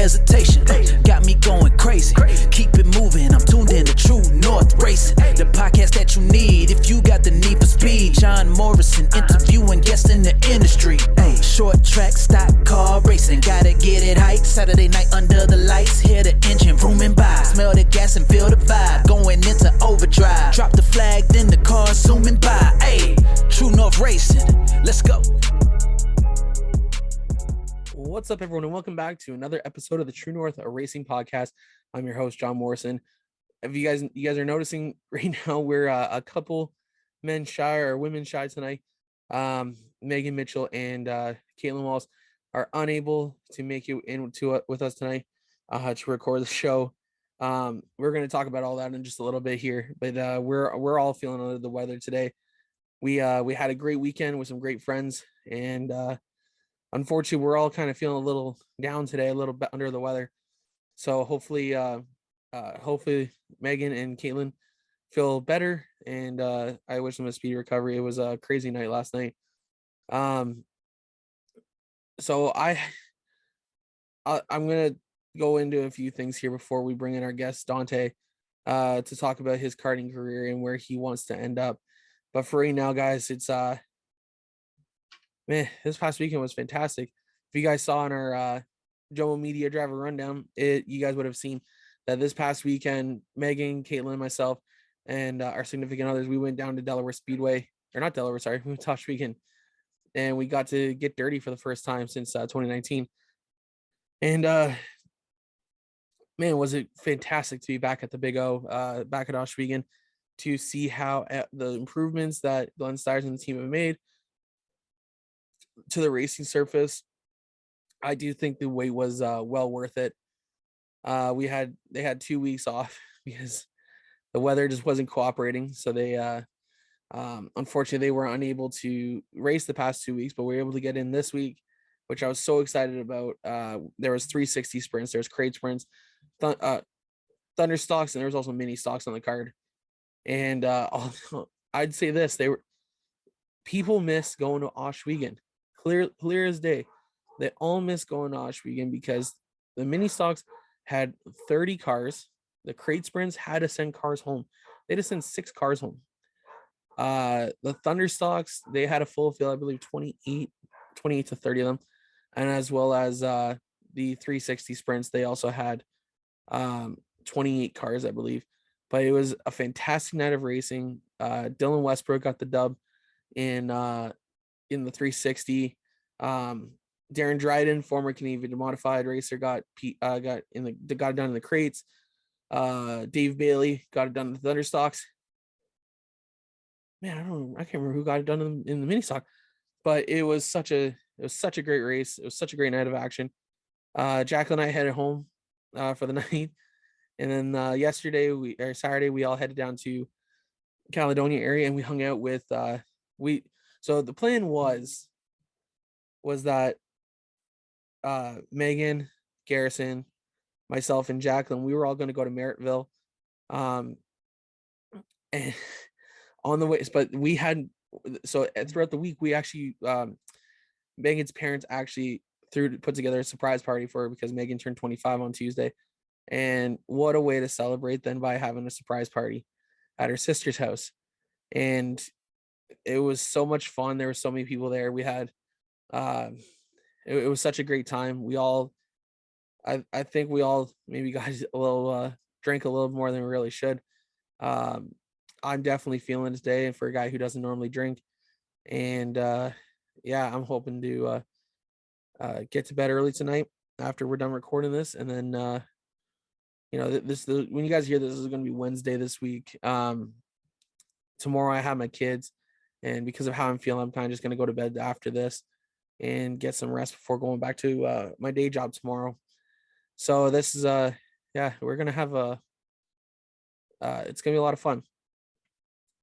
hesitation. Got me going crazy. Keep it moving, I'm tuned in to True North Racing. The podcast that you need if you got the need for speed. John Morrison interviewing guests in the industry. Hey, short track, stock car racing. Gotta get it hype. Saturday night under the lights. Hear the engine rooming by. Smell the gas and feel the vibe. Going into overdrive. Drop the flag, then the car zooming by. Hey, True North Racing. Let's go. What's up, everyone, and welcome back to another episode of the True North Racing Podcast. I'm your host, John Morrison. If you guys are noticing right now, we're a couple men shy or women shy tonight. Megan Mitchell and Caitlin Walls are unable to make it into with us tonight to record the show. We're going to talk about all that in just a little bit here, but we're all feeling under the weather today. We had a great weekend with some great friends, and unfortunately, we're all kind of feeling a little down today, a little bit under the weather. So hopefully Megan and Caitlin feel better, and I wish them a speedy recovery. It was a crazy night last night. So I'm gonna go into a few things here before we bring in our guest Dontae to talk about his karting career and where he wants to end up. But for right now, guys, it's man, this past weekend was fantastic. If you guys saw on our Jomo Media Driver Rundown, you guys would have seen that this past weekend, Megan, Caitlin, myself, and our significant others, we went down to Delaware Speedway, or not Delaware, sorry, we went to Tosh Weekend, and we got to get dirty for the first time since 2019. And man, was it fantastic to be back at the Big O, back at Oshwegan, to see how the improvements that Glenn Stiers and the team have made to the racing surface. I do think the wait was well worth it. They had 2 weeks off because the weather just wasn't cooperating. So they unfortunately they were unable to race the past 2 weeks, but we were able to get in this week, which I was so excited about. There was 360 sprints, there's crate sprints, thunder stocks, and there was also mini stocks on the card. And I'd say this: people miss going to Oshwegan. Clear as day. They all miss going to Oshwegan because the mini stocks had 30 cars. The crate sprints had to send cars home. They had to send 6 cars home. The thunder stocks, they had a full field, I believe 28 to 30 of them. And as well as the 360 sprints, they also had 28 cars, I believe. But it was a fantastic night of racing. Dylan Westbrook got the dub in the 360. Darren Dryden, former Canadian modified racer, got it done in the crates. Dave Bailey got it done in the thunder stocks. Man, I can't remember who got it done in the mini stock, but it was such a great race. It was such a great night of action. Jacqueline and I headed home for the night, and then Saturday we all headed down to Caledonia area and we hung out with so the plan was that Megan, Garrison, myself, and Jacqueline, we were all going to go to Merrittville, and on the way, but we had throughout the week we actually Megan's parents actually put together a surprise party for her because Megan turned 25 on Tuesday, and what a way to celebrate than by having a surprise party at her sister's house. And it was so much fun. There were so many people there. We had it was such a great time. We all I think we all maybe got a little drank a little more than we really should. I'm definitely feeling it today, and for a guy who doesn't normally drink. And yeah, I'm hoping to get to bed early tonight after we're done recording this, and then when you guys hear this is going to be Wednesday this week. Tomorrow I have my kids, and because of how I'm feeling, I'm kind of just going to go to bed after this and get some rest before going back to my day job tomorrow. So this is we're going to have it's going to be a lot of fun.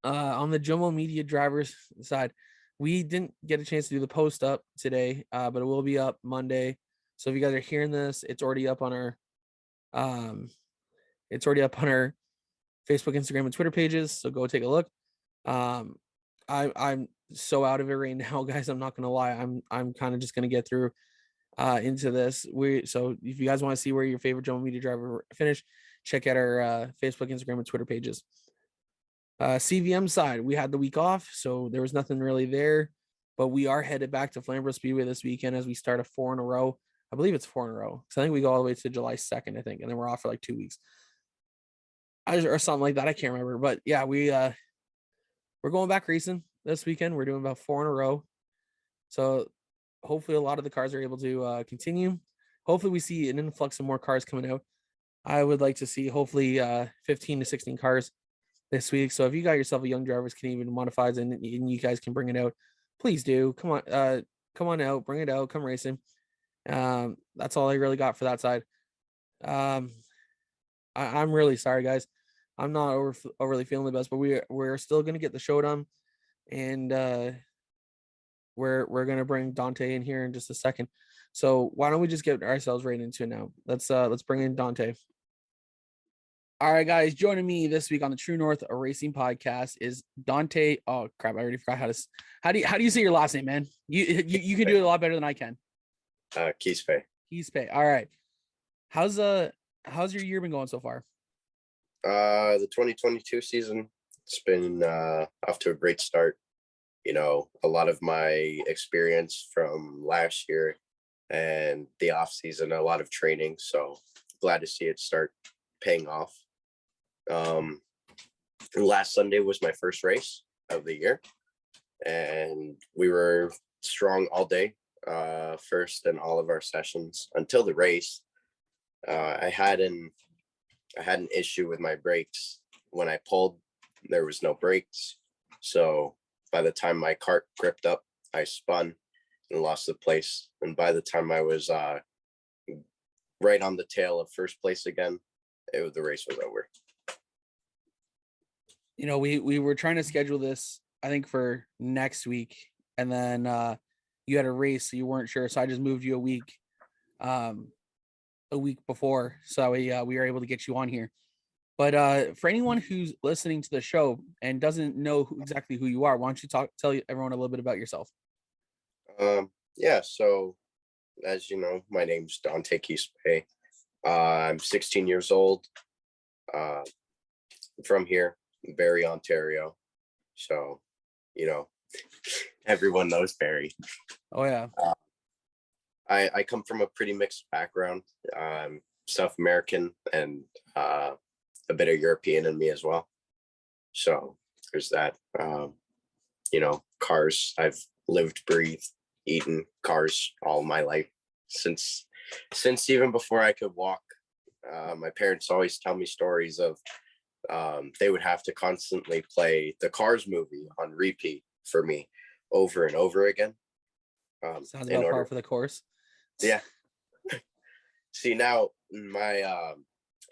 On the Jomo Media drivers side, we didn't get a chance to do the post up today, but it will be up Monday. So if you guys are hearing this, it's already up on our Facebook, Instagram, and Twitter pages. So go take a look. I'm so out of it right now, guys. I'm not gonna lie. I'm kind of just gonna get through into this. So if you guys want to see where your favorite General Media driver finished, check out our Facebook, Instagram, and Twitter pages. CVM side, we had the week off, so there was nothing really there, but we are headed back to Flamborough Speedway this weekend as we start a 4 in a row. I believe it's 4 in a row. So I think we go all the way to July 2nd, I think, and then we're off for like 2 weeks. Or something like that. I can't remember. But yeah, we're going back racing this weekend. We're doing about 4 in a row. So hopefully a lot of the cars are able to continue. Hopefully we see an influx of more cars coming out. I would like to see hopefully 15 to 16 cars this week. So if you got yourself a young drivers Canadian modifieds and you guys can bring it out, please do. Come on out, bring it out, come racing. That's all I really got for that side. I'm really sorry, guys. I'm not overly feeling the best, but we're still gonna get the show done, and we're gonna bring Dontae in here in just a second. So why don't we just get ourselves right into it now? Let's bring in Dontae. All right, guys, joining me this week on the True North Racing Podcast is Dontae. Oh crap, I already forgot how do you say your last name, man? You can do it a lot better than I can. Quispe. Quispe. All right. How's your year been going so far? The 2022 season, it's been off to a great start. You know, a lot of my experience from last year and the off season, a lot of training. So glad to see it start paying off. Last Sunday was my first race of the year, and we were strong all day, first in all of our sessions until the race. I had an issue with my brakes. When I pulled, there was no brakes. So by the time my cart gripped up, I spun and lost the place. And by the time I was right on the tail of first place again, the race was over. You know, we were trying to schedule this, I think, for next week, and then you had a race, so you weren't sure. So I just moved you a week before, so we were able to get you on here. But for anyone who's listening to the show and doesn't know exactly who you are, why don't you tell everyone a little bit about yourself? Yeah, so as you know, my name's Dontae Quispe. I'm 16 years old. From here, Barrie, Ontario. So, you know, everyone knows Barrie. Oh yeah. I come from a pretty mixed background. South American and a bit of European in me as well. So there's that. You know, cars. I've lived, breathed, eaten cars all my life since even before I could walk. My parents always tell me stories of they would have to constantly play the Cars movie on repeat for me over and over again. Sounds about par for the course. Yeah. See, now I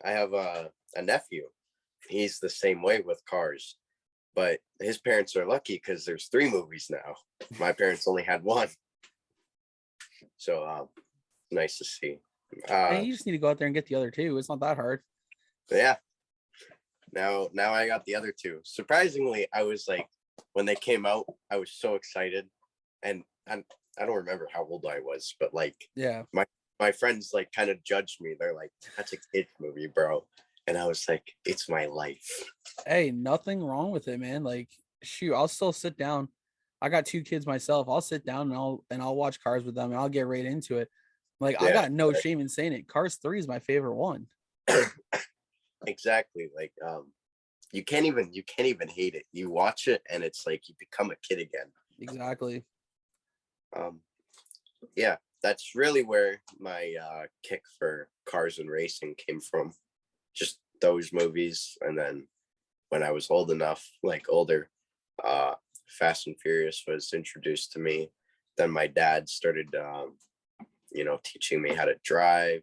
have a nephew. He's the same way with cars, but his parents are lucky because there's 3 movies now. My parents only had 1. So nice to see. Hey, you just need to go out there and get the other 2. It's not that hard. Yeah. Now I got the other 2. Surprisingly, I was like, when they came out, I was so excited, and I don't remember how old I was, but like, yeah, my friends like kind of judged me. They're like, "That's a kid's movie, bro," and I was like, "It's my life." Hey, nothing wrong with it, man. Like, shoot, I'll still sit down. I got 2 kids myself. I'll sit down and I'll watch Cars with them, and I'll get right into it. Like, yeah, I got no shame in saying it. Cars 3 is my favorite one. Exactly. Like, you can't even hate it. You watch it and it's like you become a kid again. Exactly. Yeah, that's really where my kick for cars and racing came from. Just those movies. And then when I was old enough, like older, Fast and Furious was introduced to me. Then my dad started you know, teaching me how to drive.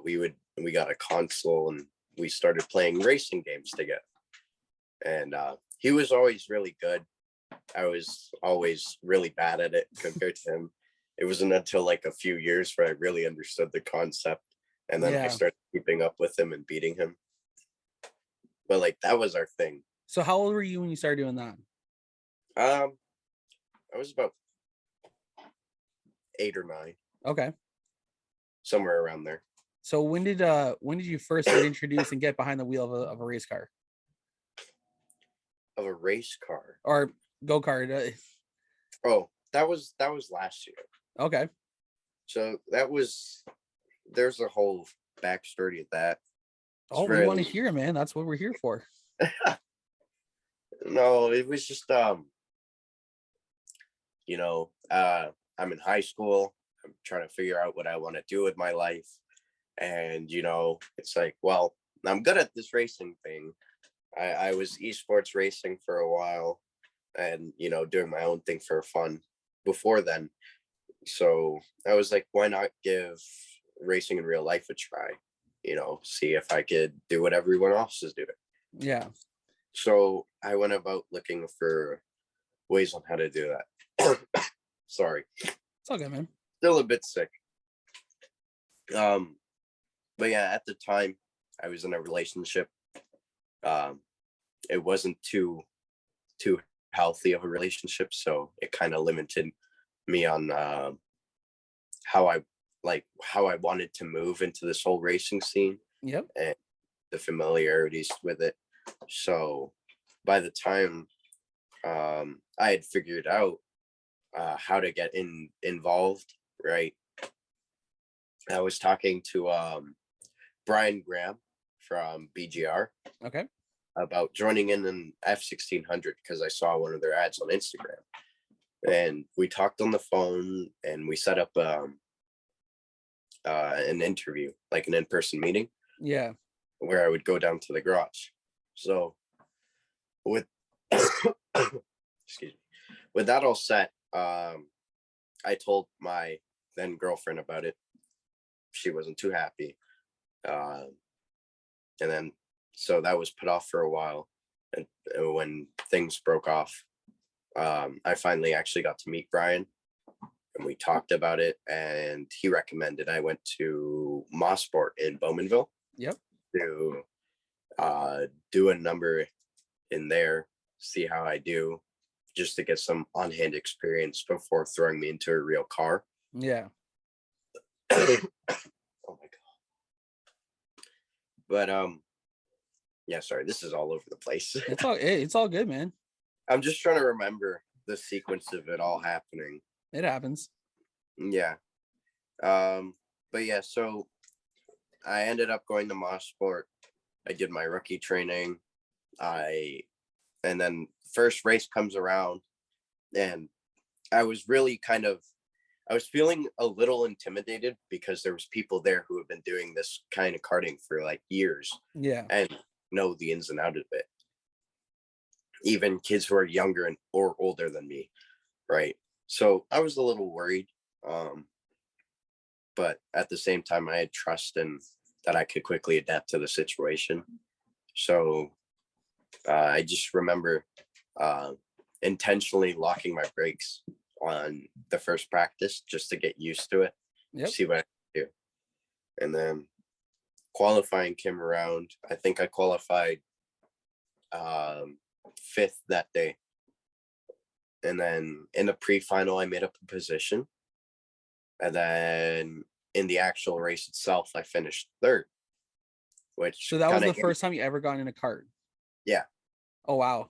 We got a console and we started playing racing games together. And he was always really good. I was always really bad at it compared to him. It wasn't until like a few years where I really understood the concept. And then I started keeping up with him and beating him. But like, that was our thing. So how old were you when you started doing that? I was about 8 or 9. Okay. somewhere around there. So when did you first get introduced and get behind the wheel of a race car Of a race car. or go-kart? Oh, that was last year. Okay. So there's a whole backstory of that. It's Oh, we want to really hear, man. That's what we're here for. no, it was just I'm in high school. I'm trying to figure out what I want to do with my life. And it's like, well, I'm good at this racing thing. I was esports racing for a while and doing my own thing for fun before then. So I was like, why not give racing in real life a try? See if I could do what everyone else is doing. Yeah. So I went about looking for ways on how to do that. Sorry. It's all good, man. Still a bit sick. But yeah, at the time I was in a relationship. It wasn't too healthy of a relationship, so it kind of limited me on how I wanted to move into this whole racing scene. Yep. And the familiarities with it. So by the time I had figured out how to get involved, right, I was talking to Brian Graham from BGR Okay. about joining in an F1600 because I saw one of their ads on Instagram. And we talked on the phone and we set up an interview, like an in-person meeting. Yeah. Where I would go down to the garage. So with excuse me, with that all set, I told my then girlfriend about it. She wasn't too happy. And then so that was put off for a while. And when things broke off, I finally actually got to meet Brian and we talked about it and he recommended I went to Mossport in Bowmanville. Yep. To do a number in there, see how I do, just to get some on-hand experience before throwing me into a real car. Yeah. Oh my god. But yeah, sorry, this is all over the place. It's all good, man. I'm just trying to remember the sequence of it all happening. It happens. Yeah. But yeah, so I ended up going to Mossport. I did my rookie training. And then first race comes around and I was really I was feeling a little intimidated because there was people there who have been doing this kind of karting for like years. Yeah. And know the ins and outs of it. Even kids who are younger or older than me. Right. So I was a little worried. But at the same time, I had trust in that I could quickly adapt to the situation. So I just remember intentionally locking my brakes on the first practice just to get used to it, see what I can do. And then qualifying came around. I think I qualified 5th that day. And then in the pre-final, I made up a position. And then in the actual race itself, I finished 3rd. So that was the first time you ever got in a kart? Yeah. Oh wow.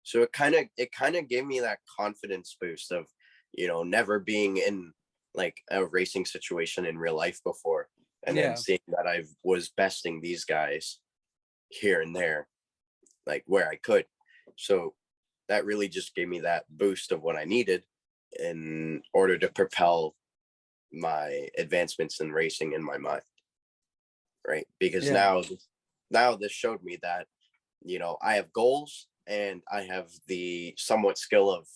So it kind of gave me that confidence boost of, never being in like a racing situation in real life before. And then seeing that I was besting these guys here and there, like where I could. So that really just gave me that boost of what I needed in order to propel my advancements in racing in my mind. Right. Because now this showed me that, I have goals and I have the somewhat skill of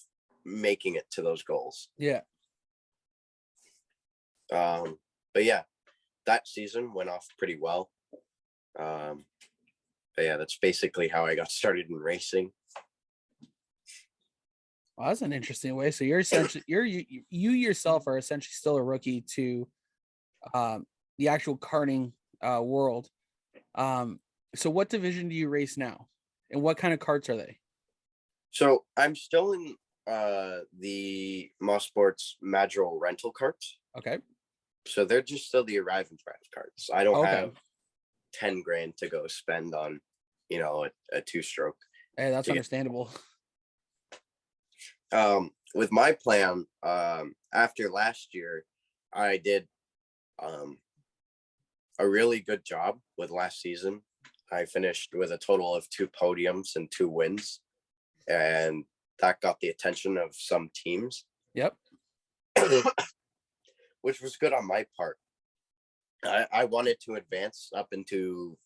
making it to those goals. Yeah. But yeah, that season went off pretty well. But yeah, that's basically how I got started in racing. Well, that's an interesting way. So you're essentially you yourself are essentially still a rookie to the actual karting world. So what division do you race now? And what kind of karts are they? So I'm still in the Mossports Madrigal rental karts. Okay. So they're just still the arrive and drive carts. I don't Okay. have 10 grand to go spend on, a two-stroke. Hey, that's to get- understandable. With my plan, after last year, I did a really good job with last season. I finished with a total of 2 podiums and 2 wins, and that got the attention of some teams, Yep. which was good on my part. I wanted to advance up into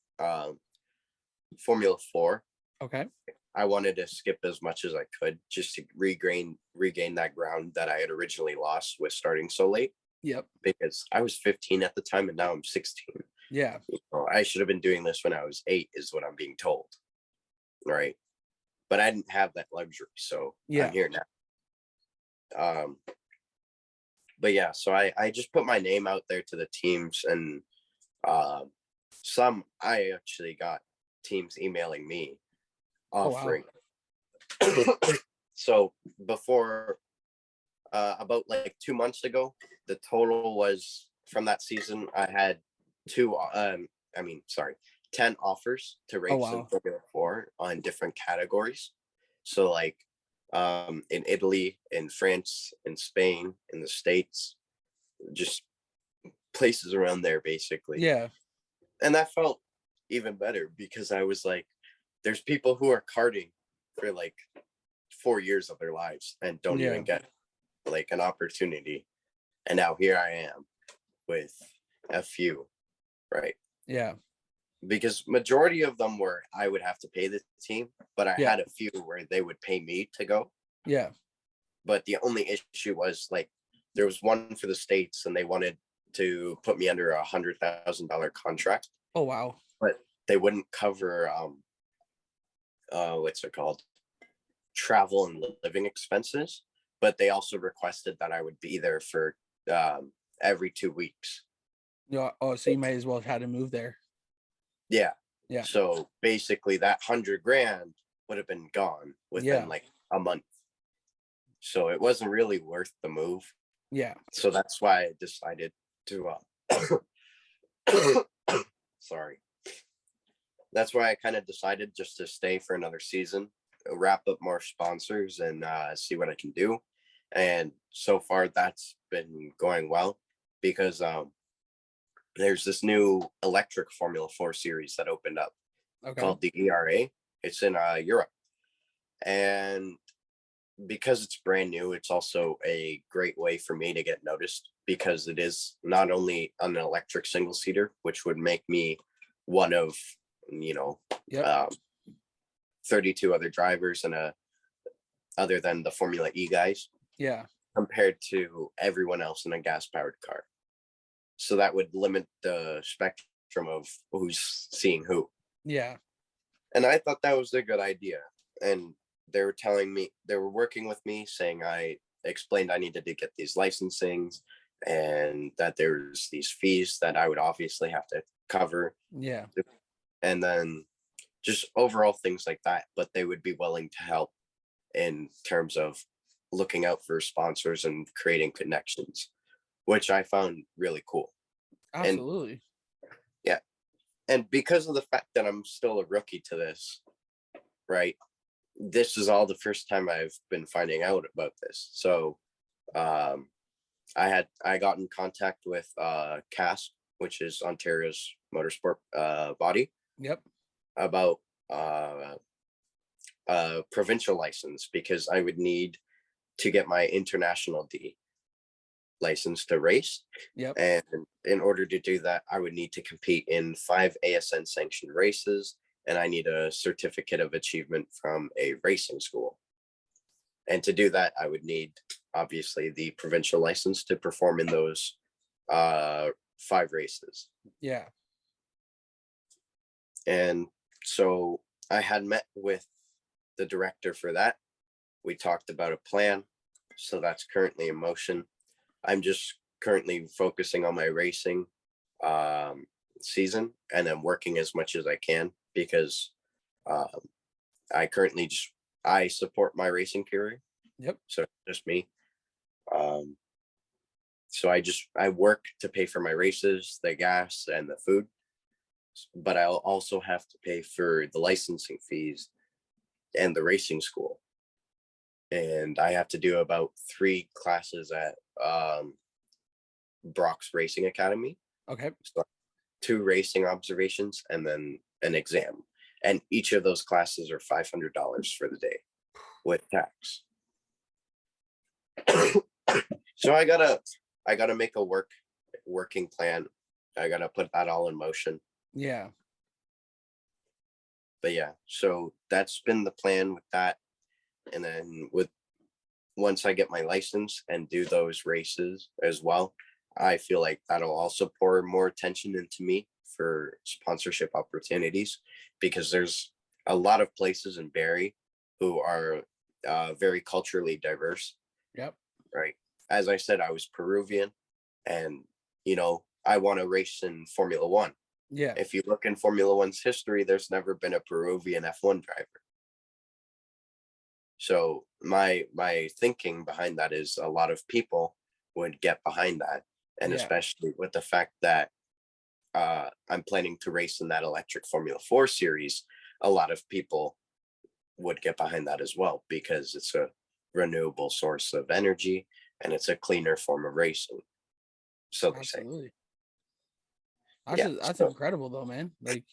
Formula 4. Okay. I wanted to skip as much as I could just to regain that ground that I had originally lost with starting so late, Yep. because I was 15 at the time and now I'm 16. Yeah. I should have been doing this when I was 8 is what I'm being told. Right. But I didn't have that luxury. So Yeah. I'm here now. But yeah, so I just put my name out there to the teams, and I actually got teams emailing me offering. Oh, wow. So before about like 2 months ago, the total was from that season, I had 10 offers to race wow. in Formula 4 on different categories. So like in Italy, in France, in Spain, in the States, just places around there basically. Yeah. And that felt even better because I was like, there's people who are karting for like 4 years of their lives and don't even get like an opportunity. And now here I am with a few, right? Yeah. Because majority of them were I would have to pay the team, but I Yeah. had a few where they would pay me to go. Yeah. But the only issue was like there was one for the States and they wanted to put me under $100,000 contract, Oh, wow. but they wouldn't cover what's it called? Travel and living expenses. But they also requested that I would be there for every 2 weeks. Yeah. Oh, so you might as well have had to move there. Yeah. Yeah. So basically that 100 grand would have been gone within like a month. So it wasn't really worth the move. Yeah. So that's why I decided to sorry. That's why I kind of decided just to stay for another season, wrap up more sponsors and see what I can do. And so far that's been going well because there's this new electric Formula 4 series that opened up called the ERA. It's in Europe. And because it's brand new, it's also a great way for me to get noticed because it is not only an electric single seater, which would make me one of, 32 other drivers and other than the Formula E guys. Yeah. Compared to everyone else in a gas powered car. So that would limit the spectrum of who's seeing who. Yeah. And I thought that was a good idea. And they were working with me saying I explained I needed to get these licensings and that there's these fees that I would obviously have to cover. Yeah. And then just overall things like that. But they would be willing to help in terms of looking out for sponsors and creating connections, which I found really cool. Absolutely. And because of the fact that I'm still a rookie to this, right? This is all the first time I've been finding out about this. So I got in contact with CAST, which is Ontario's motorsport body. Yep. About provincial license because I would need to get my international D license to race. Yep. And in order to do that, I would need to compete in 5 ASN sanctioned races, and I need a certificate of achievement from a racing school. And to do that, I would need obviously the provincial license to perform in those 5 races. Yeah. And so I had met with the director for that. We talked about a plan. So that's currently in motion. I'm just currently focusing on my racing season and I'm working as much as I can because I currently I support my racing career. Yep. So just me. So I work to pay for my races, the gas, and the food, but I'll also have to pay for the licensing fees and the racing school. And I have to do about 3 classes at Brock's Racing Academy. Okay. So 2 racing observations and then an exam. And each of those classes are $500 for the day with tax. So I gotta make a working plan. I gotta put that all in motion. Yeah. But yeah, so that's been the plan with that. And then once I get my license and do those races as well, I feel like that'll also pour more attention into me for sponsorship opportunities, because there's a lot of places in Barrie who are very culturally diverse. Yep. Right. As I said, I was Peruvian, and I want to race in Formula One. Yeah. If you look in Formula One's history, there's never been a Peruvian F1 driver. So my thinking behind that is a lot of people would get behind that. And especially with the fact that I'm planning to race in that electric Formula 4 series, a lot of people would get behind that as well, because it's a renewable source of energy and it's a cleaner form of racing. So they say. Absolutely. Yeah, That's so incredible though, man. Like,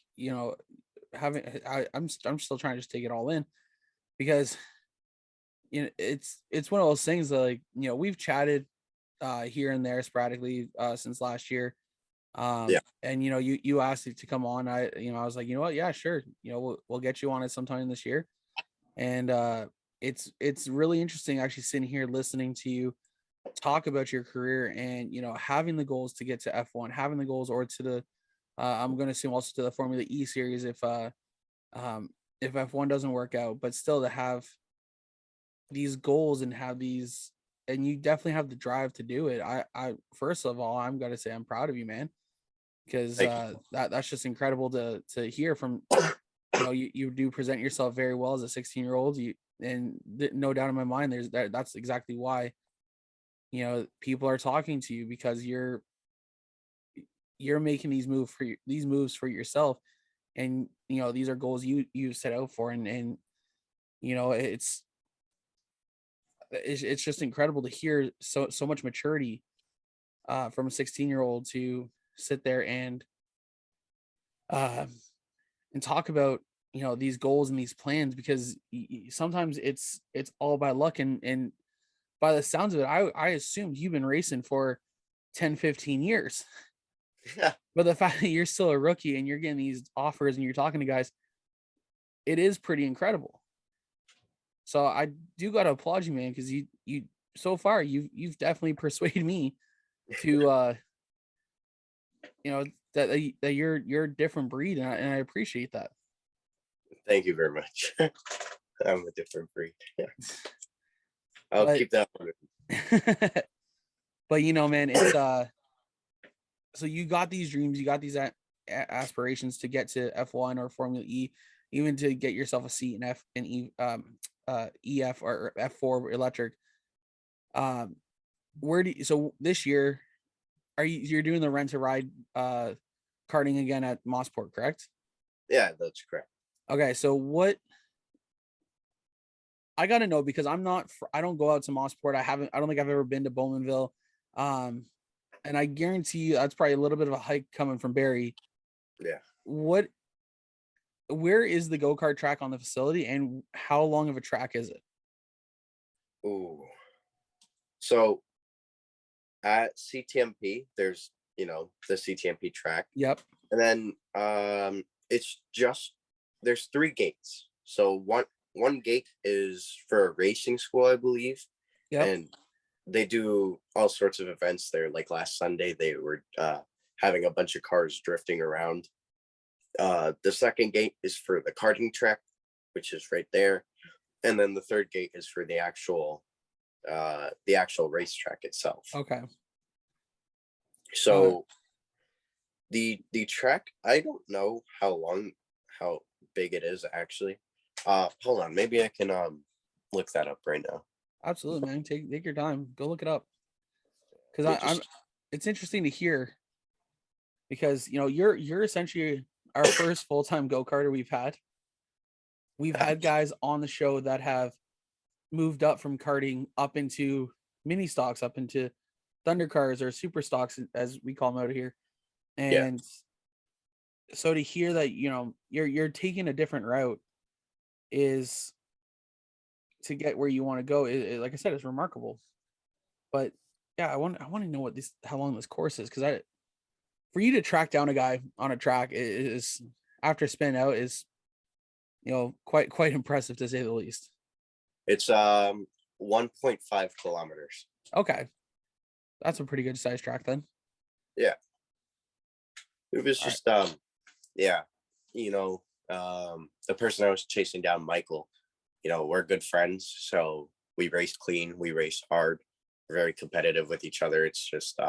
I'm still trying to just take it all in, because it's one of those things that, like, we've chatted here and there sporadically since last year. yeah, And you asked me to come on. I was like, what, yeah, sure. We'll get you on it sometime this year. And it's really interesting actually sitting here listening to you talk about your career, and having the goals to get to F1, having the goals, or to the I'm going to assume also to the Formula E series if F1 doesn't work out, but still to have these goals and have these, and you definitely have the drive to do it. I first of all, I'm going to say I'm proud of you, man, because that's just incredible to hear from. You do present yourself very well as a 16-year-old. No doubt in my mind, that's exactly why people are talking to you, because you're making these moves for yourself, and these are goals you set out for, and it's just incredible to hear so much maturity from a 16-year-old to sit there and talk about these goals and these plans, because sometimes it's all by luck, and by the sounds of it, I assumed you've been racing for 10-15 years. yeah. But the fact that you're still a rookie and you're getting these offers and you're talking to guys, it is pretty incredible. So I do got to applaud you, man, because you so far you've definitely persuaded me to that you're a different breed, and I appreciate that. Thank you very much. I'm a different breed. Yeah. I'll But keep that one. but man, it's so you got these dreams, you got these aspirations to get to F1 or Formula E, even to get yourself a seat in F and E, EF or F4 electric. So this year, you're doing the rent to ride karting again at Mossport, correct? Yeah, that's correct. Okay, so what I got to know, because I don't go out to Mossport. I don't think I've ever been to Bowmanville. And I guarantee you that's probably a little bit of a hike coming from Barrie. Yeah. Where is the go-kart track on the facility, and how long of a track is it? Ooh. So at CTMP, there's the CTMP track. Yep. And then there's 3 gates. So one gate is for a racing school, I believe. Yep. And they do all sorts of events there. Like last Sunday, they were having a bunch of cars drifting around. The second gate is for the karting track, which is right there. And then the third gate is for the actual racetrack itself. Okay. So the track, I don't know how big it is actually. Hold on, maybe I can look that up right now. Absolutely, man. Take your time. Go look it up. Because I'm it's interesting to hear, because you're essentially our first full-time go-karter we've had. We've had guys on the show that have moved up from karting up into mini stocks, up into thunder cars or super stocks, as we call them out here. And so to hear that, you're taking a different route is to get where you want to go. Like I said, it's remarkable. But yeah, I want to know how long this course is, because for you to track down a guy on a track is, after spin out, is quite impressive, to say the least. It's 1.5 kilometers. Okay, that's a pretty good size track then. Yeah, it was just the person I was chasing down, Michael. We're good friends, so we race clean, we race hard, we're very competitive with each other. It's just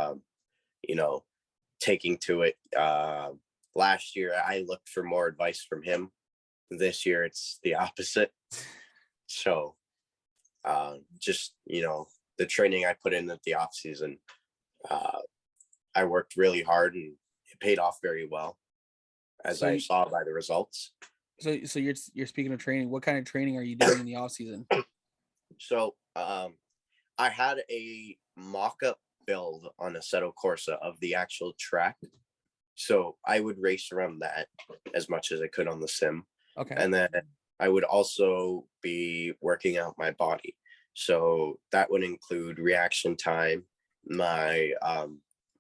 taking to it. Last year I looked for more advice from him. This year it's the opposite. So just the training I put in at the off season, I worked really hard, and it paid off very well, as I saw by the results. So you're speaking of training. What kind of training are you doing in the off season? So I had a mock-up build on Assetto Corsa of the actual track, so I would race around that as much as I could on the sim. Okay. And then I would also be working out my body, so that would include reaction time, my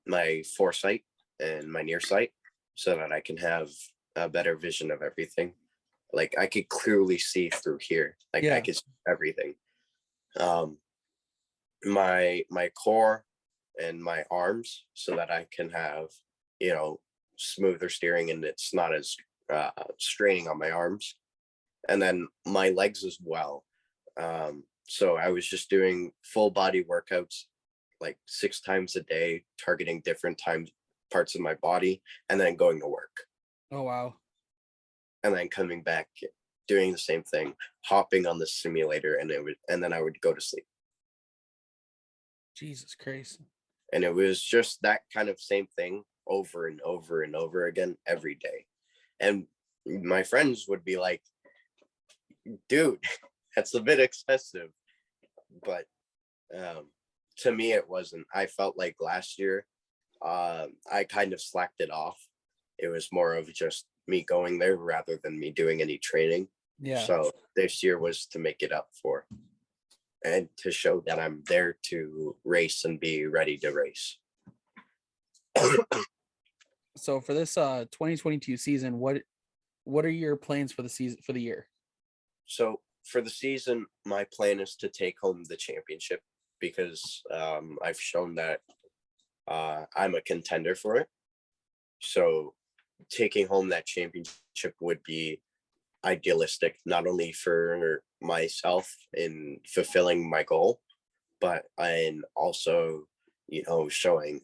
my foresight and my near sight, so that I can have a better vision of everything. Like, I could clearly see through here. Like, I could see everything. My core and my arms, so that I can have smoother steering, and it's not as straining on my arms. And then my legs as well. So I was just doing full body workouts like 6 times a day, targeting different parts of my body, and then going to work. Oh wow. And then coming back, doing the same thing, hopping on the simulator, and then I would go to sleep. Jesus Christ. And it was just that kind of same thing over and over and over again every day. And my friends would be like, dude, that's a bit excessive. But to me, it wasn't. I felt like last year, I kind of slacked it off. It was more of just me going there rather than me doing any training. Yeah. So this year was to make it up for, and to show that I'm there to race and be ready to race. So for this 2022 season, what are your plans for the year? So for the season, my plan is to take home the championship, because I've shown that I'm a contender for it. So taking home that championship would be idealistic, not only for myself in fulfilling my goal, but and also showing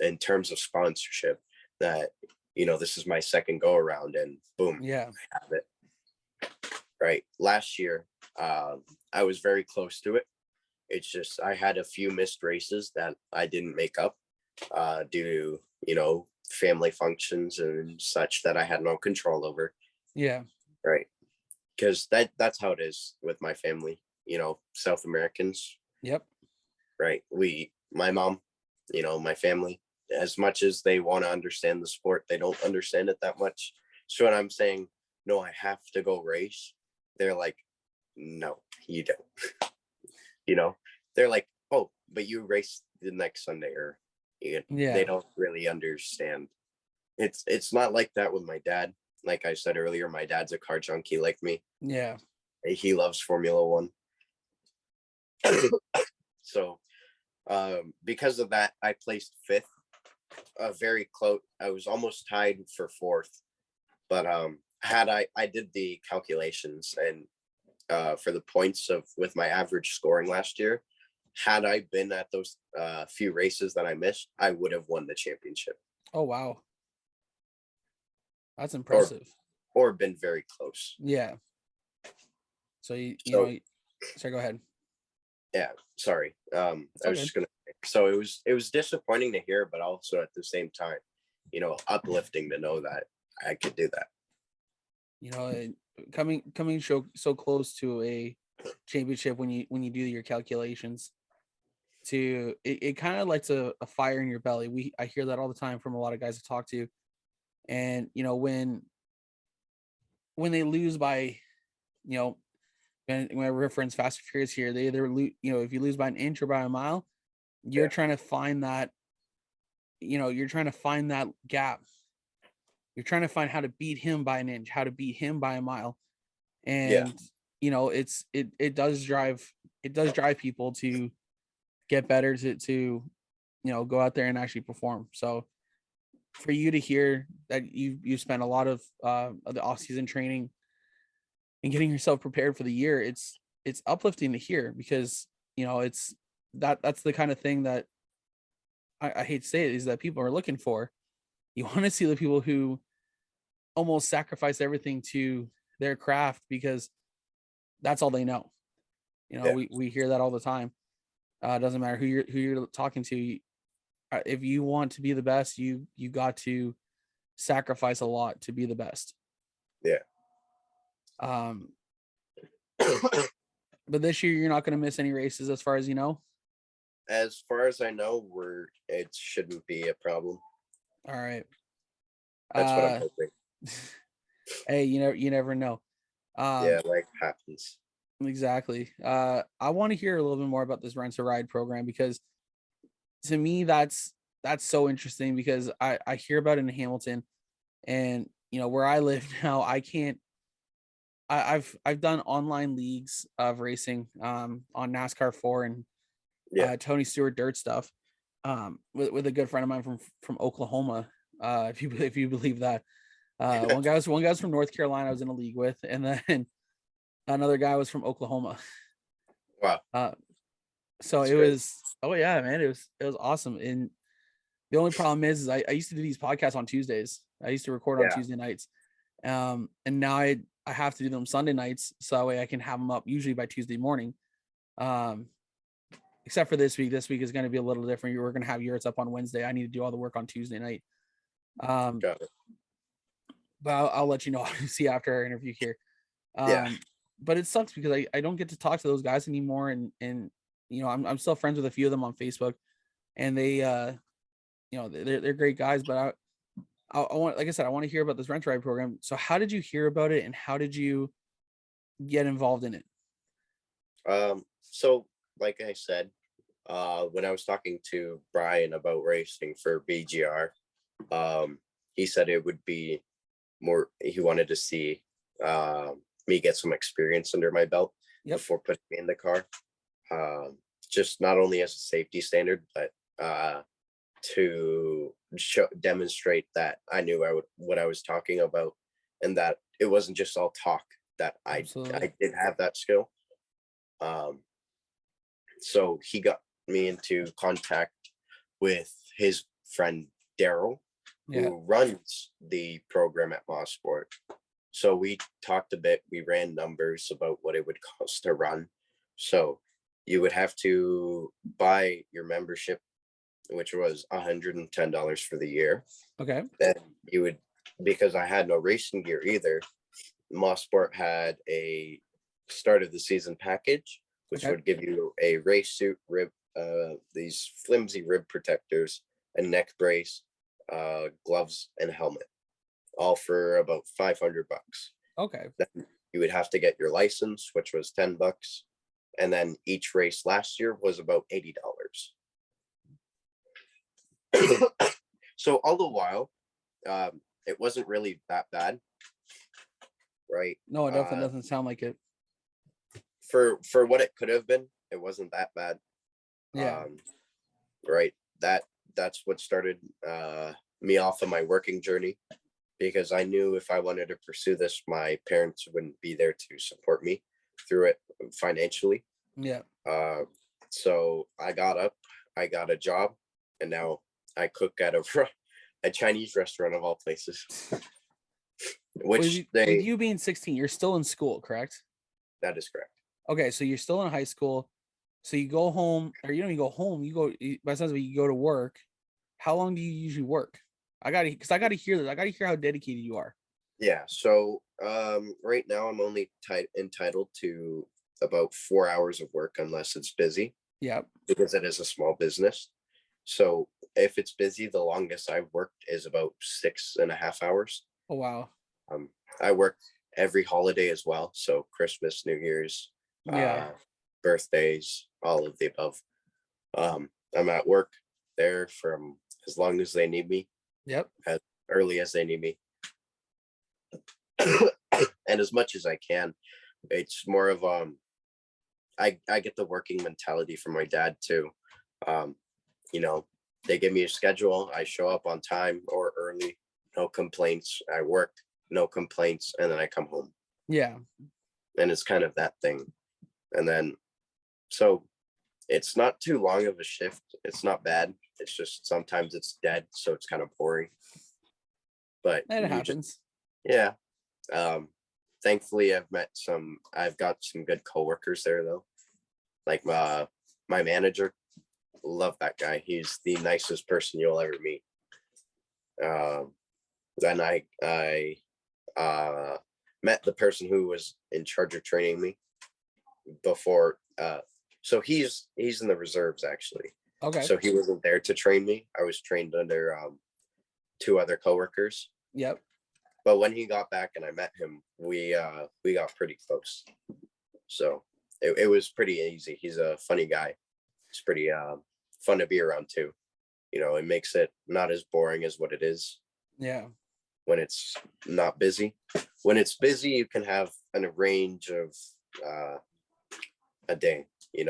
in terms of sponsorship that this is my second go around, and boom, Yeah, I have it. Right. Last year, I was very close to it. It's just I had a few missed races that I didn't make up due to family functions and such that I had no control over. Yeah. Right. Because that's how it is with my family, South Americans. Yep. Right. My mom, my family, as much as they want to understand the sport, they don't understand it that much. So when I'm saying, no, I have to go race, they're like, no, you don't. They're like, oh, but you race the next Sunday, or they don't really understand. It's not like that with my dad. Like I said earlier, my dad's a car junkie like me. Yeah. He loves Formula One. So because of that, I placed 5th, very close. I was almost tied for 4th, but I did the calculations, and for the points with my average scoring last year, had I been at those few races that I missed, I would have won the championship. Oh wow, that's impressive. Or been very close. Yeah. So you know, sorry, go ahead. Yeah, sorry. I was just gonna say, So it was disappointing to hear, but also at the same time, uplifting to know that I could do that. Coming so close to a championship when you do your calculations, it kind of lights a fire in your belly. I hear that all the time from a lot of guys I talk to, and when they lose by, when I reference Fast and Furious here, they either if you lose by an inch or by a mile, you're trying to find that, you're trying to find that gap. You're trying to find how to beat him by an inch, how to beat him by a mile. And, it does drive people to get better, to go out there and actually perform. So for you to hear that you spent a lot of the off-season training and getting yourself prepared for the year, it's uplifting to hear, because it's that's the kind of thing that I hate to say it, is that people are looking for. You want to see the people who almost sacrifice everything to their craft because that's all they know. We hear that all the time. It doesn't matter who you're talking to. If you want to be the best, you got to sacrifice a lot to be the best. Yeah. But this year you're not going to miss any races, as far as you know. As far as I know, it shouldn't be a problem. All right. That's what I'm hoping. Hey, you never know. Life happens. Exactly. I want to hear a little bit more about this Rent to Ride program, because to me that's so interesting, because I hear about it in Hamilton, and where I live now, I've done online leagues of racing on NASCAR 4 and Tony Stewart dirt stuff with a good friend of mine from Oklahoma, if you believe that. One guy was from North Carolina I was in a league with, and then another guy was from Oklahoma. Wow. So that's was oh yeah, man, it was awesome. And the only problem is I used to do these podcasts on Tuesdays. I used to record on Tuesday nights. And now I have to do them Sunday nights, so that way I can have them up usually by Tuesday morning. Except for this week. This week is going to be a little different. We're going to have yours up on Wednesday. I need to do all the work on Tuesday night. Got it. But I'll let you know, see after our interview here. But it sucks because I don't get to talk to those guys anymore, and I'm still friends with a few of them on Facebook, and they they're great guys. But I want, like I said, I want to hear about this Rent to Ride program. So how did you hear about it, and how did you get involved in it? So like I said, when I was talking to Brian about racing for BGR, he said it would be more, he wanted to see me get some experience under my belt before putting me in the car. Just not only as a safety standard, but to demonstrate that I knew what I was talking about, and that it wasn't just all talk, that I did have that skill. So he got me into contact with his friend Daryl, who runs the program at Mossport. So we talked a bit, we ran numbers about what it would cost to run. So you would have to buy your membership, which was $110 for the year. Okay. Then you would, because I had no racing gear either, Mossport had a start of the season package, which would give you a race suit, rib, these flimsy rib protectors, a neck brace, gloves, and a helmet, all for about $500. Okay. Then you would have to get your license, which was $10, and then each race last year was about $80. So all the while, it wasn't really that bad, right? No, it definitely doesn't sound like it. For what it could have been, it wasn't that bad. Yeah. Right. That's what started me off on my working journey, because I knew if I wanted to pursue this, my parents wouldn't be there to support me through it financially. Yeah. So I got up, I got a job, and now I cook at a Chinese restaurant of all places. Which with you being 16, you're still in school, correct? That is correct. Okay, so you're still in high school. So you go home, or you don't even go home. By the sounds of it, you go to work. How long do you usually work? I gotta hear this. I gotta hear how dedicated you are. Yeah. So right now I'm only entitled to about 4 hours of work unless it's busy, Yep. because it is a small business. So if it's busy, the longest I've worked is about 6.5 hours. Oh wow. Um, I work every holiday as well. So Christmas, New Year's, Yeah. birthdays, all of the above. I'm at work there from as long as they need me, Yep. as early as they need me, and as much as I can. It's more of I get the working mentality from my dad too. Um, you know, they give me a schedule. I show up on time or early, no complaints. I work, no complaints, and then I come home. Yeah. And it's kind of that thing. And then, so it's not too long of a shift. It's not bad. It's just sometimes it's dead, so it's kind of boring. But That you just, happens. yeah. Thankfully, I've got some good coworkers there though. Like my manager, love that guy. He's the nicest person you'll ever meet. Then I met the person who was in charge of training me before. So he's in the reserves actually. Okay. So he wasn't there to train me. I was trained under two other coworkers. Yep. But when he got back and I met him, we got pretty close. So it was pretty easy. He's a funny guy. It's pretty fun to be around too. It makes it not as boring as what it is Yeah. when it's not busy. When it's busy, you can have a range of a day. It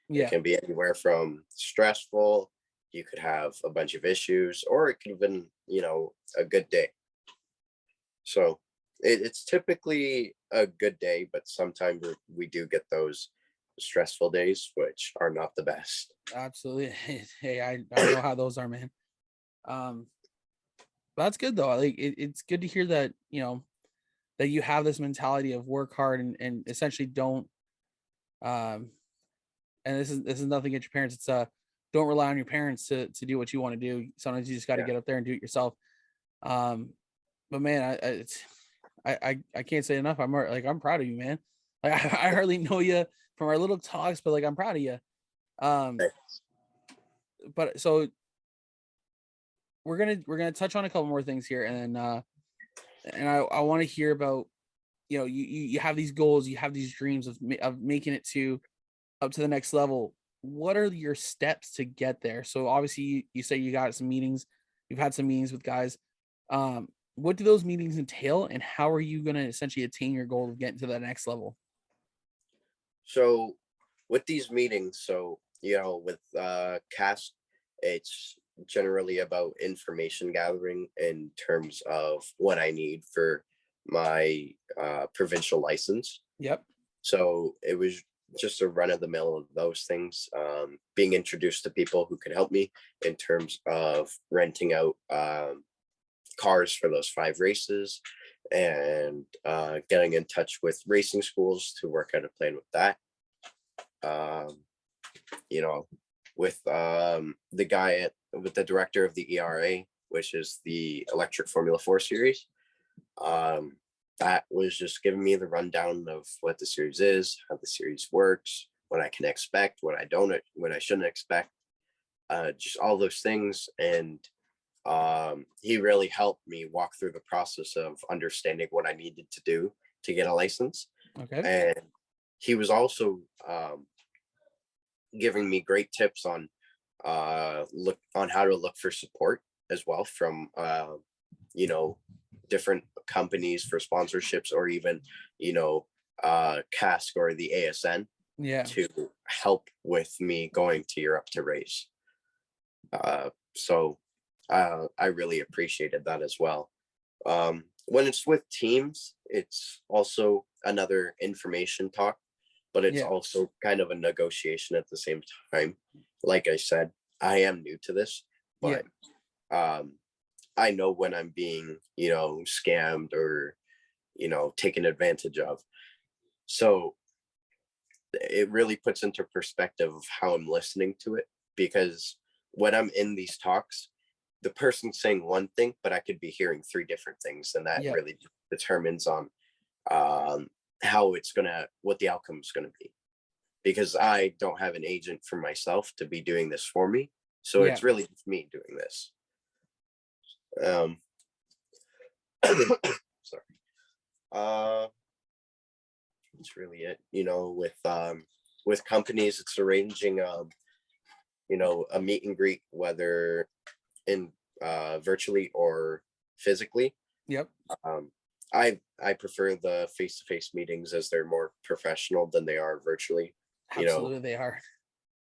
Yeah. can be anywhere from stressful. You could have a bunch of issues, or it could have been, a good day. So it's typically a good day, but sometimes we do get those stressful days, which are not the best. Absolutely. Hey, I know how those are, man. That's good though. Like it's good to hear that, that you have this mentality of work hard and essentially don't and this is nothing against your parents. It's don't rely on your parents to do what you want to do. Sometimes you just got to Yeah. get up there and do it yourself. But man, I can't say enough. I'm proud of you, man. Like I hardly know you from our little talks, but like I'm proud of you. Thanks. But so we're gonna touch on a couple more things here, and I want to hear about, you have these goals, you have these dreams of making it to up to the next level. What are your steps to get there? So obviously you say you got some meetings, you've had some meetings with guys. What do those meetings entail, and how are you going to essentially attain your goal of getting to the next level? So with these meetings, with cast, it's generally about information gathering in terms of what I need for my provincial license. Yep. So it was just a run of the mill of those things, being introduced to people who could help me in terms of renting out cars for those 5 races, and getting in touch with racing schools to work out a plan with that. With with the director of the ERA, which is the Electric Formula 4 series. That was just giving me the rundown of what the series is, how the series works, what I can expect, what I shouldn't expect, just all those things. And he really helped me walk through the process of understanding what I needed to do to get a license. Okay. And he was also giving me great tips on how to look for support as well from different companies for sponsorships, or even cask or the ASN, Yeah. to help with me going to Europe to race. So I really appreciated that as well. When it's with teams, it's also another information talk, but it's also kind of a negotiation at the same time. Like I said, I am new to this, but I know when I'm being, scammed or, taken advantage of. So it really puts into perspective of how I'm listening to it, because when I'm in these talks, the person's saying one thing, but I could be hearing three different things, and that Yep. really determines on what the outcome is gonna be. Because I don't have an agent for myself to be doing this for me, so Yeah. it's really just me doing this. Um, sorry. That's really it. With companies, it's arranging a meet and greet, whether in virtually or physically. Yep. I prefer the face-to-face meetings, as they're more professional than they are virtually. Absolutely, they are.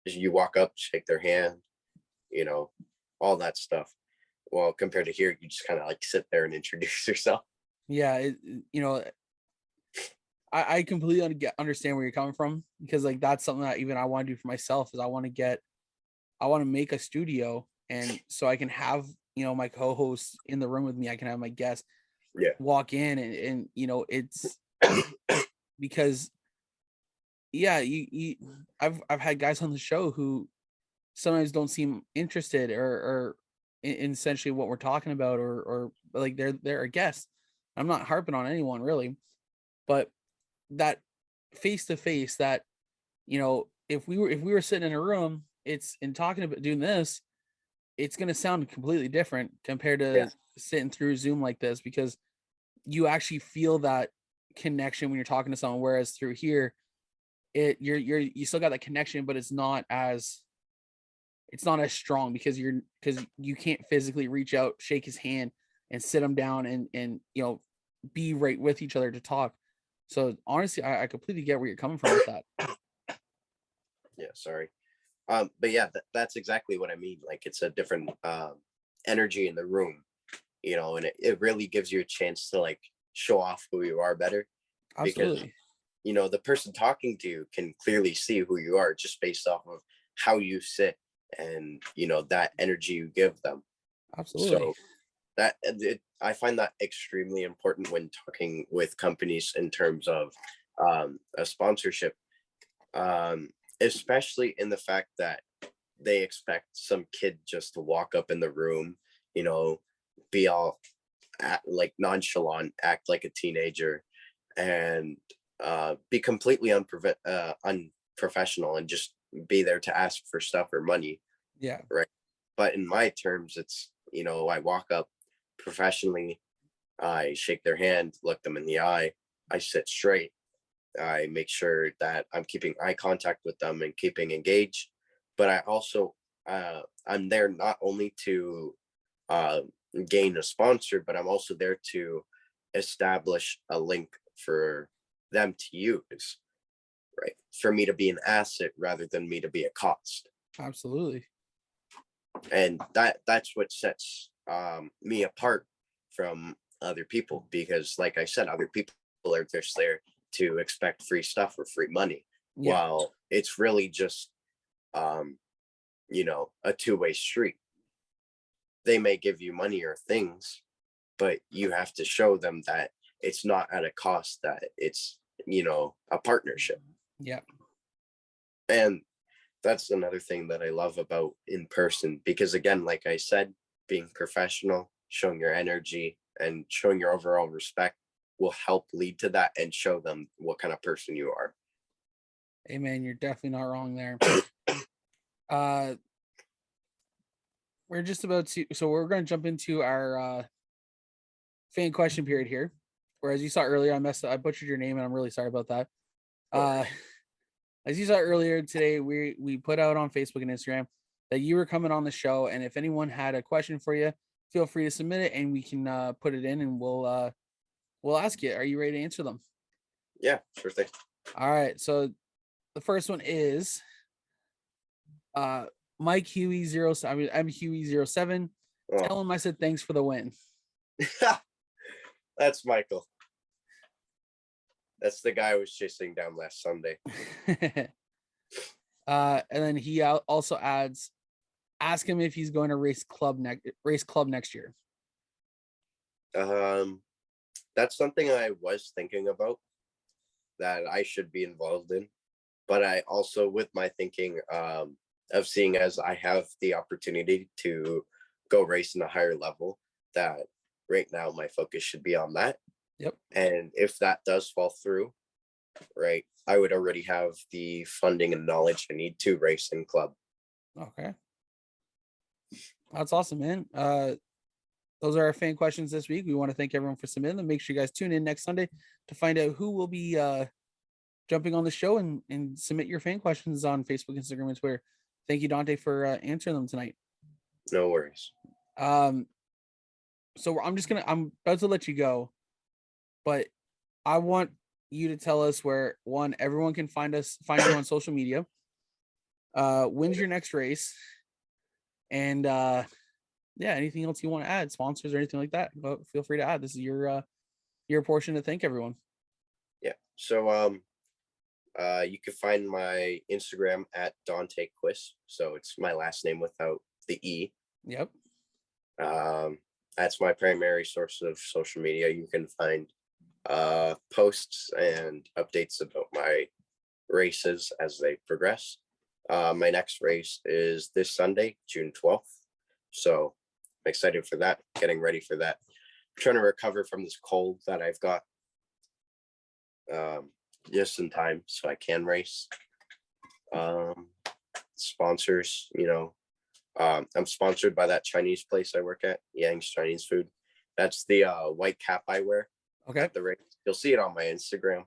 You walk up, shake their hand, all that stuff. Well, compared to here, you just kind of like sit there and introduce yourself. Yeah, I completely understand where you're coming from, because like that's something that even I want to do for myself. Is I want to make a studio, and so I can have my co-hosts in the room with me. I can have my guests Yeah. walk in, and it's because I've had guys on the show who sometimes don't seem interested or in essentially what we're talking about, or like they're a guest. I'm not harping on anyone really, but that face to face, that if we were sitting in a room, it's in talking about doing this, it's going to sound completely different compared Yeah. to sitting through Zoom like this, because you actually feel that connection when you're talking to someone, whereas through here you still got that connection, but it's not as strong, because you can't physically reach out, shake his hand, and sit him down and be right with each other to talk. So honestly, I completely get where you're coming from with that. Yeah, sorry. But yeah, that's exactly what I mean. Like, it's a different energy in the room, and it really gives you a chance to like show off who you are better. Absolutely. Because the person talking to you can clearly see who you are just based off of how you sit, and that energy you give them. Absolutely. So I find that extremely important when talking with companies in terms of a sponsorship, especially in the fact that they expect some kid just to walk up in the room, be all like nonchalant, act like a teenager, and be completely unprofessional, and just be there to ask for stuff or money. Yeah. Right. But in my terms, it's, I walk up professionally, I shake their hand, look them in the eye, I sit straight, I make sure that I'm keeping eye contact with them and keeping engaged. But I also, I'm there not only to uh, gain a sponsor, but I'm also there to establish a link for them to use, right? For me to be an asset rather than me to be a cost. Absolutely. And that's what sets me apart from other people, because like I said, other people are just there to expect free stuff or free money, Yeah. while it's really just a two-way street. They may give you money or things, but you have to show them that it's not at a cost, that it's a partnership. Yeah. And that's another thing that I love about in person, because again, like I said, being professional, showing your energy, and showing your overall respect will help lead to that and show them what kind of person you are. Hey man, you're definitely not wrong there. We're just about to, so we're going to jump into our fan question period here. Whereas you saw earlier, I butchered your name, and I'm really sorry about that. As you saw earlier today, we put out on Facebook and Instagram that you were coming on the show, and if anyone had a question for you, feel free to submit it, and we can put it in, and we'll ask you. Are you ready to answer them? Yeah, sure thing. All right. So the first one is Mike Huey 07. I mean, I'm Huey 07. Oh. Tell him I said thanks for the win. That's Michael. That's the guy I was chasing down last Sunday. And then he also adds, ask him if he's going to race club next year. That's something I was thinking about, that I should be involved in. but I also, with my thinking of seeing as I have the opportunity to go race in a higher level, that right now my focus should be on that. Yep. And if that does fall through, right, I would already have the funding and knowledge I need to race in club. Okay. That's awesome, man. Those are our fan questions this week. We want to thank everyone for submitting them. Make sure you guys tune in next Sunday to find out who will be jumping on the show and submit your fan questions on Facebook, Instagram, and Twitter. Thank you, Dontae, for answering them tonight. No worries. So I'm about to let you go, but I want you to tell us where everyone can find you on social media. When's your next race? And anything else you want to add, sponsors or anything like that, feel free to add. This is your portion to thank everyone. Yeah. So you can find my Instagram at Dontae Quispe. So it's my last name without the E. Yep. That's my primary source of social media. You can find posts and updates about my races as they progress. My next race is this Sunday, June 12th. So I'm excited for that, getting ready for that. I'm trying to recover from this cold that I've got just in time so I can race. Sponsors, I'm sponsored by that Chinese place I work at, Yang's Chinese Food. That's the white cap I wear at the race. You'll see it on my Instagram.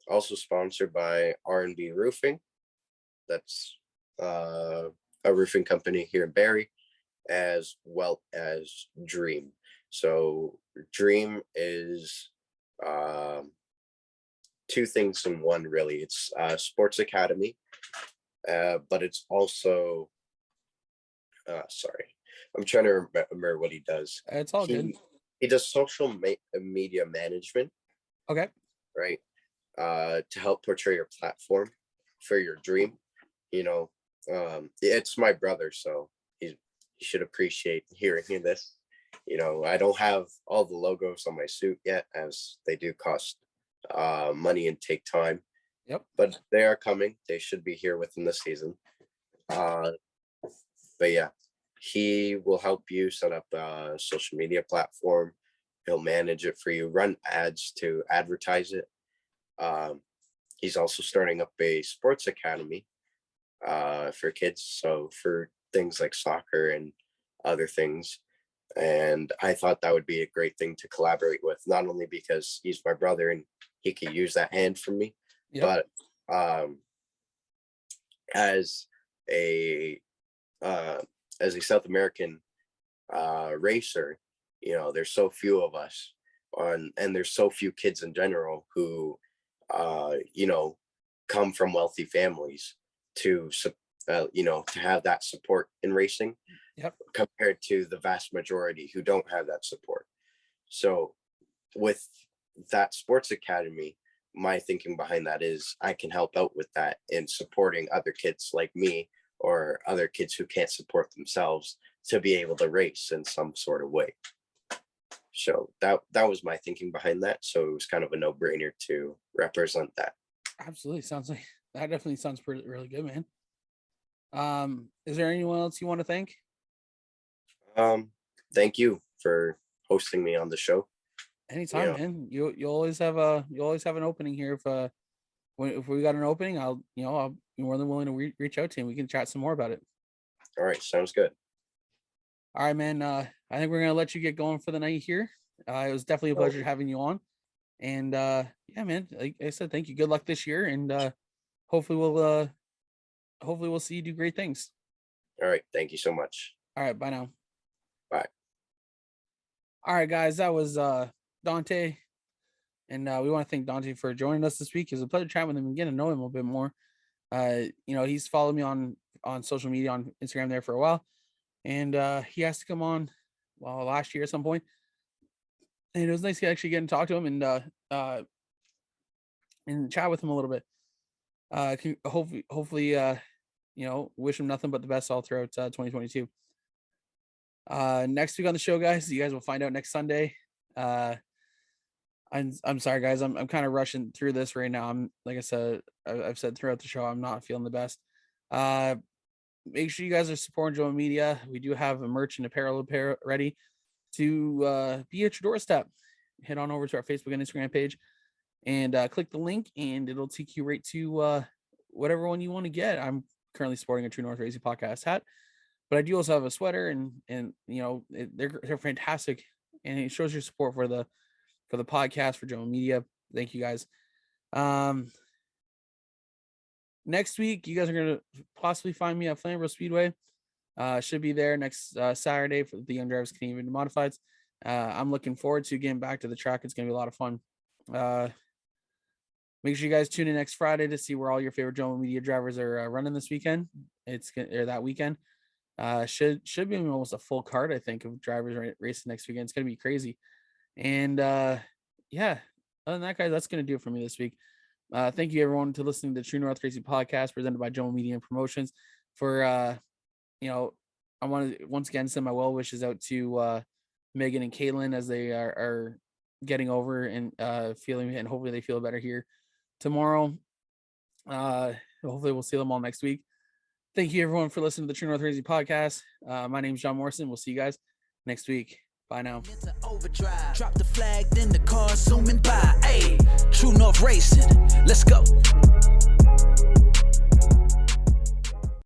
Also sponsored by R&B Roofing. That's a roofing company here in Barrie, as well as Dream. So Dream is two things in one, really. It's a sports academy, but it's also sorry, I'm trying to remember what he does. It's all good. He does social media management. Okay. Right. To help portray your platform for your dream. It's my brother, so he should appreciate hearing this. I don't have all the logos on my suit yet, as they do cost money and take time. Yep. But they are coming. They should be here within the season. But yeah, he will help you set up a social media platform. He'll manage it for you, run ads to advertise it. He's also starting up a sports academy for kids, so for things like soccer and other things. And I thought that would be a great thing to collaborate with, not only because he's my brother and he could use that hand from me, but as a South American racer, there's so few of us and there's so few kids in general who come from wealthy families to have that support in racing. Yep. Compared to the vast majority who don't have that support. So with that sports academy, my thinking behind that is I can help out with that in supporting other kids like me or other kids who can't support themselves to be able to race in some sort of way. So that was my thinking behind that. So it was kind of a no-brainer to represent that. Absolutely. That definitely sounds really good, man. Is there anyone else you want to thank? Thank you for hosting me on the show. Anytime, man. You always have an opening here. If we got an opening, I'll be more than willing to reach out to you. We can chat some more about it. All right, sounds good. All right, man. I think we're gonna let you get going for the night here. It was definitely a pleasure having you on. And yeah, man. Like I said, thank you. Good luck this year, and hopefully we'll see you do great things. All right, thank you so much. All right, bye now. Bye. All right, guys, that was Dontae, and we want to thank Dontae for joining us this week. It was a pleasure chatting with him and getting to know him a bit more. He's followed me on social media on Instagram there for a while, and he has to come on last year at some point, and it was nice to actually get and talk to him and chat with him a little bit. Hopefully wish him nothing but the best all throughout 2022. Next week on the show, guys, you guys will find out next Sunday. I'm sorry, guys. I'm kind of rushing through this right now. I'm like I said, I've said throughout the show, I'm not feeling the best. Make sure you guys are supporting Joe Media. We do have a merch and apparel ready to be at your doorstep. Head on over to our Facebook and Instagram page and click the link, and it'll take you right to whatever one you want to get. I'm currently sporting a True North Racing Podcast hat, but I do also have a sweater, and you know they're fantastic, and it shows your support for the podcast, for Joe Media. Thank you guys. Next week, you guys are gonna possibly find me at Flamborough Speedway. Should be there next Saturday for the Young Drivers Canadian Modifieds. I'm looking forward to getting back to the track. It's gonna be a lot of fun. Make sure you guys tune in next Friday to see where all your favorite Joe Media drivers are running this weekend. Or that weekend. Should be almost a full card, I think, of drivers racing next weekend. It's gonna be crazy. And yeah, other than that, guys, that's gonna do it for me this week. Thank you everyone to listening to True North Racing Podcast presented by Joe Media and Promotions. For I want to once again send my well wishes out to Megan and Caitlin as they are getting over and feeling, and hopefully they feel better here tomorrow. Hopefully we'll see them all next week. Thank you everyone for listening to the True North Racing Podcast. My name's John Morrison. We'll see you guys next week. Bye now. Drop the flag, then the car zooming by. Hey, True North Racing, let's go.